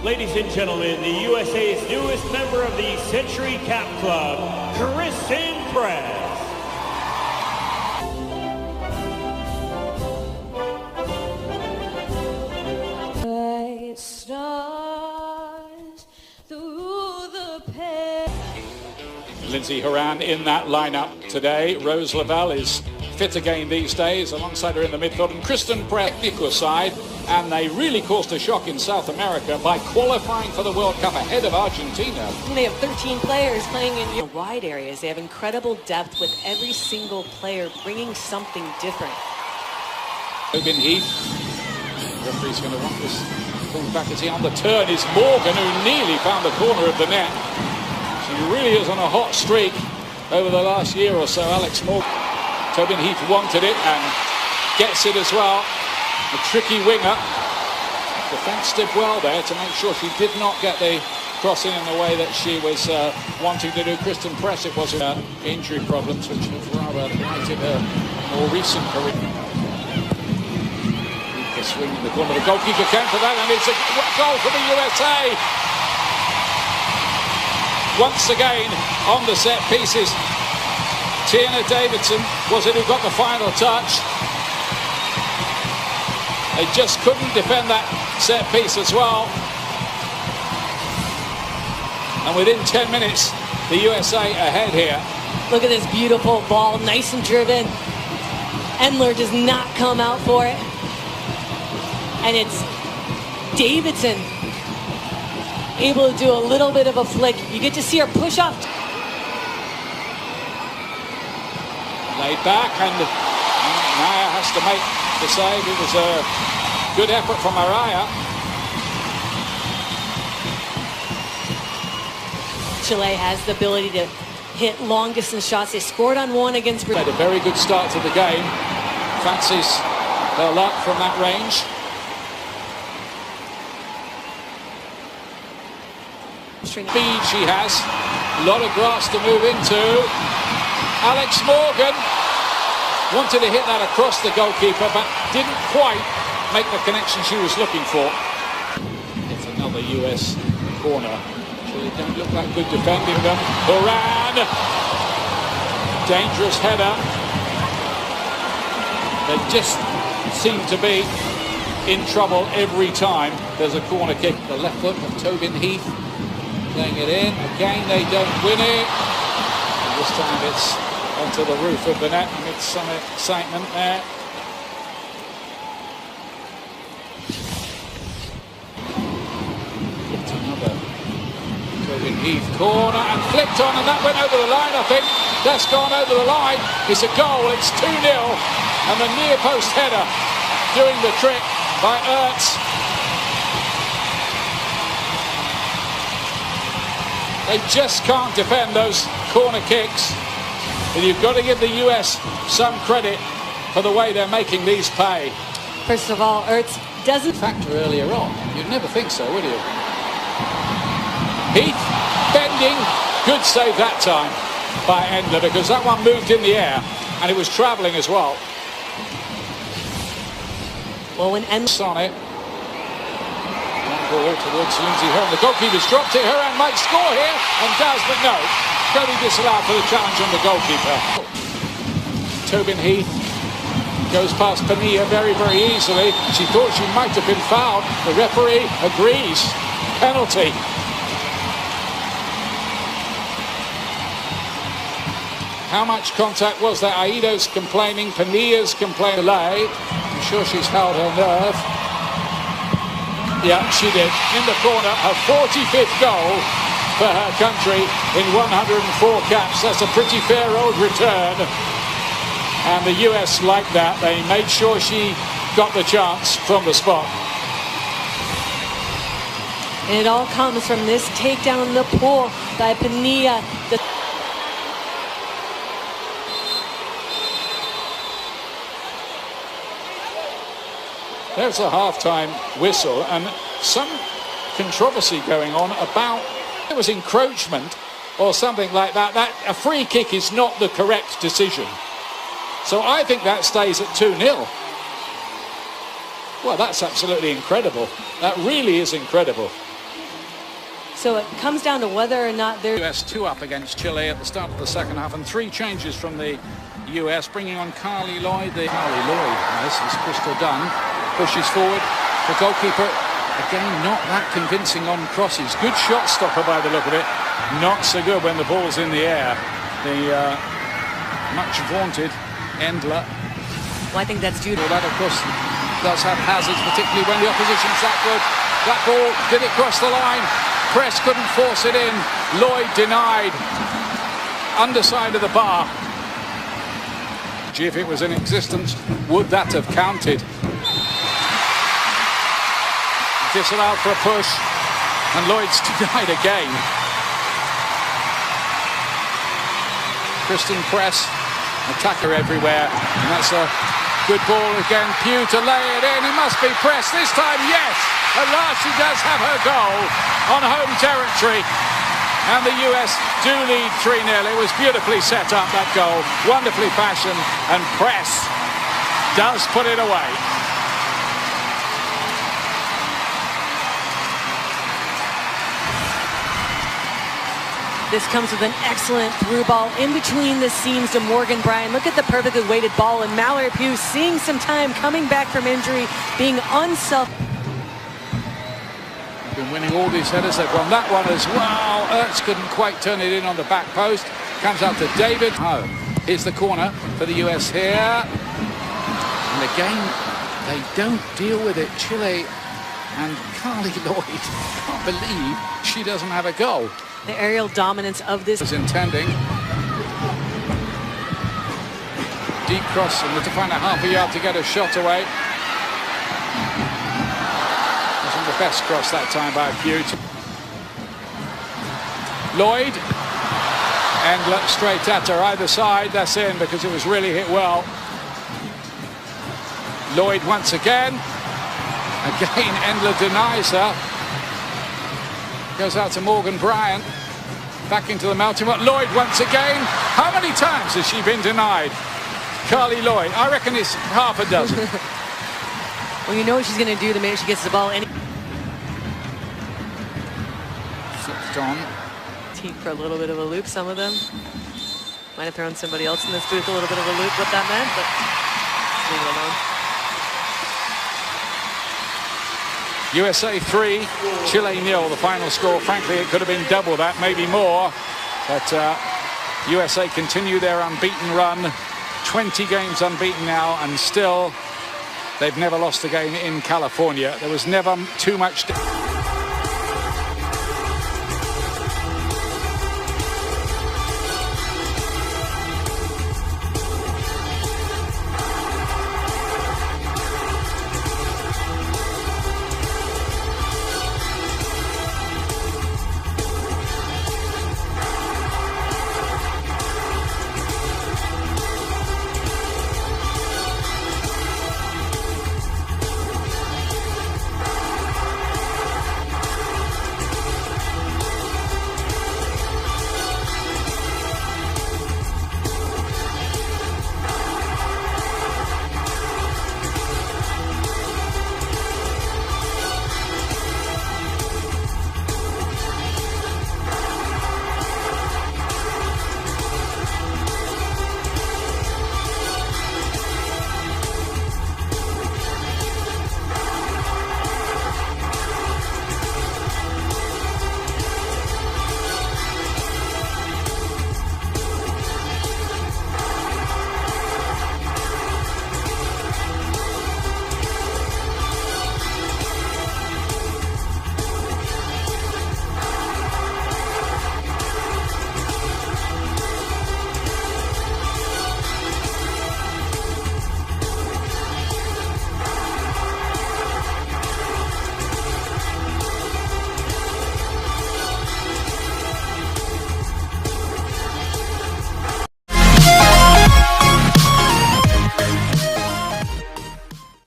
Ladies and gentlemen, the USA's newest member of the Century Cap Club, Kristen Press. Lindsay Horan in that lineup today. Rose Lavelle is fit again these days, alongside her in the midfield, and Kristen Press side, and they really caused a shock in South America by qualifying for the World Cup ahead of Argentina. They have 13 players playing in wide areas. They have incredible depth with every single player bringing something different. Tobin Heath, the referee's going to want this pulled back as he on the turn is Morgan, who nearly found the corner of the net. She really is on a hot streak over the last year or so, Alex Morgan. Tobin Heath wanted it and gets it as well. A tricky winger. Defence did well there to make sure she did not get the crossing in the way that she was wanting to do. Kristen Press, it was injury problems which have rather blighted her more recent career. The swing in the corner. The goalkeeper came for that, and it's a goal for the USA. Once again on the set pieces, Tiana Davidson was it who got the final touch. They just couldn't defend that set piece as well. And within 10 minutes, the USA ahead here. Look at this beautiful ball, nice and driven. Endler does not come out for it. And it's Davidson able to do a little bit of a flick. You get to see her push off. Laid back, and Naya has to make the save. It was a good effort from Araya. Chile has the ability to hit long distance shots. They scored on one against Brazil. Had a very good start to the game. Fancies their luck from that range. Speed she has, a lot of grass to move into. Alex Morgan wanted to hit that across the goalkeeper, but didn't quite make the connection she was looking for. It's another US corner. Chile don't look that good defending them. Horan, dangerous header. They just seem to be in trouble every time there's a corner kick. The left foot of Tobin Heath. Playing it in, again they don't win it. And this time it's onto the roof of the net amid some excitement there. Yet another Tobin Heath corner and flicked on, and that went over the line, I think. That's gone over the line. It's a goal, it's 2-0. And the near post header doing the trick by Ertz. They just can't defend those corner kicks. But you've got to give the US some credit for the way they're making these pay. First of all, Ertz doesn't factor earlier on. You'd never think so, would you? Heath bending. Good save that time by Endler, because that one moved in the air and it was travelling as well. Well, when Endler on it. Ball towards Lindsay Horan. The goalkeeper's dropped it. Horan might score here and does, but no. Going to be disallowed for the challenge on the goalkeeper. Tobin Heath goes past Pania very, very easily. She thought she might have been fouled. The referee agrees. Penalty. How much contact was there? Aido's complaining. Pania's complaining. I'm sure she's held her nerve. Yeah, she did. In the corner, her 45th goal for her country in 104 caps. That's a pretty fair old return. And the US liked that. They made sure she got the chance from the spot. And it all comes from this takedown in the pool by Pania. There's a half-time whistle and some controversy going on about it was encroachment or something like that. That a free kick is not the correct decision. So I think that stays at 2-0. Well, that's absolutely incredible. That really is incredible. So it comes down to whether or not they're... US 2 up against Chile at the start of the second half, and 3 changes from the US, bringing on Carly Lloyd. Carly Lloyd has Crystal Dunn, pushes forward. The goalkeeper, again, not that convincing on crosses. Good shot stopper by the look of it. Not so good when the ball's in the air. The much vaunted Endler. Well, I think that's due to... Well, that, of course, does have hazards, particularly when the opposition's that good. That ball, did it cross the line? Press couldn't force it in. Lloyd denied. Underside of the bar. If it was in existence, would that have counted? Disallowed for a push, and Lloyd's denied again. Kristen Press, attacker everywhere, and that's a good ball again. Pugh to lay it in. It must be Press this time. Yes, at last she does have her goal on home territory. And the US do lead 3-0. It was beautifully set up, that goal. Wonderfully fashioned. And Press does put it away. This comes with an excellent through ball in between the seams to Morgan Bryan. Look at the perfectly weighted ball. And Mallory Pugh seeing some time, coming back from injury, being Been winning all these headers. They've won that one as well. Ertz couldn't quite turn it in on the back post. Comes out to David. Oh, here's the corner for the US here. And again, they don't deal with it. Chile and Carly Lloyd can't believe she doesn't have a goal. The aerial dominance of this. Was intending. Deep cross and to find a half a yard to get a shot away. The best cross that time by Pugh. Lloyd, Endler straight at her either side. That's in because it was really hit well. Lloyd once again. Again, Endler denies her. Goes out to Morgan Bryan. Back into the melting pot. Lloyd once again. How many times has she been denied? Carly Lloyd. I reckon it's half a dozen. Well, you know what she's going to do the minute she gets the ball. On. Team for a little bit of a loop, some of them. Might have thrown somebody else in this booth a little bit of a loop, what that meant, but let's leave it alone. USA 3, Chile 0, the final score. Frankly, it could have been double that, maybe more. But USA continue their unbeaten run. 20 games unbeaten now, and still they've never lost a game in California. There was never too much...